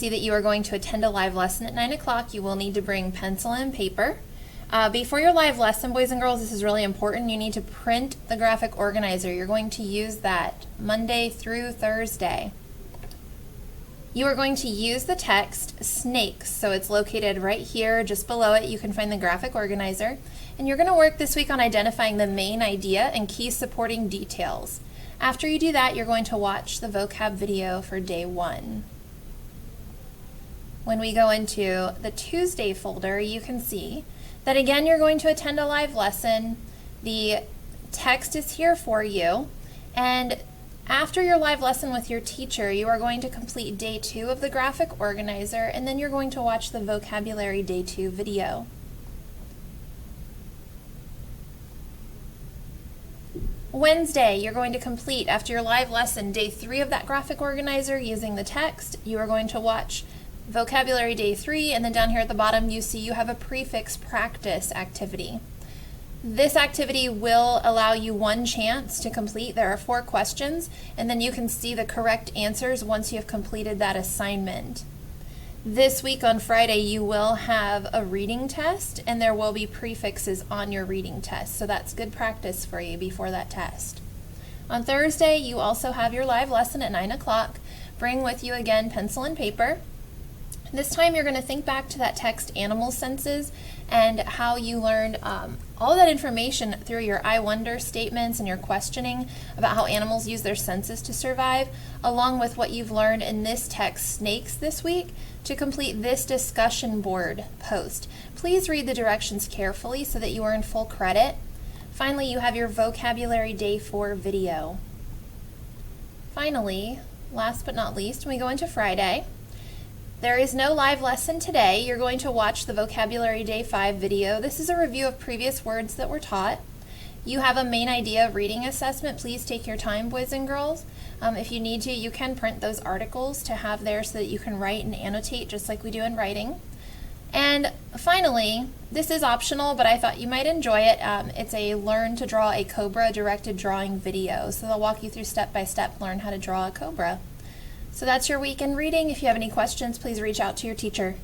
see that you are going to attend a live lesson at 9 o'clock. You will need to bring pencil and paper. Before your live lesson, boys and girls, this is really important. You need to print the graphic organizer. You're going to use that Monday through Thursday. You are going to use the text snakes, so it's located right here, just below it. You can find the graphic organizer. And you're going to work this week on identifying the main idea and key supporting details. After you do that, you're going to watch the vocab video for day 1. When we go into the Tuesday folder, you can see that again you're going to attend a live lesson. The text is here for you, and after your live lesson with your teacher, you are going to complete day 2 of the graphic organizer, and then you're going to watch the vocabulary day 2 video. Wednesday, you're going to complete, after your live lesson, day 3 of that graphic organizer using the text. You are going to watch vocabulary day 3, and then down here at the bottom you see you have a prefix practice activity. This activity will allow you one chance to complete. There are 4 questions, and then you can see the correct answers once you have completed that assignment. This week on Friday you will have a reading test, and there will be prefixes on your reading test, so that's good practice for you before that test. On Thursday you also have your live lesson at 9 o'clock. Bring with you again pencil and paper. This time you're going to think back to that text animal senses and how you learned all that information through your I wonder statements and your questioning about how animals use their senses to survive, along with what you've learned in this text snakes this week to complete this discussion board post. Please read the directions carefully so that you are in full credit. Finally, you have your vocabulary day 4 video. Finally, last but not least, when we go into Friday, there is no live lesson today. You're going to watch the vocabulary day 5 video. This is a review of previous words that were taught. You have a main idea of reading assessment. Please take your time, boys and girls. If you need to, you can print those articles to have there so that you can write and annotate just like we do in writing. And finally, this is optional, but I thought you might enjoy it. It's a learn to draw a cobra directed drawing video. So they'll walk you through step by step, learn how to draw a cobra. So that's your week in reading. If you have any questions, please reach out to your teacher.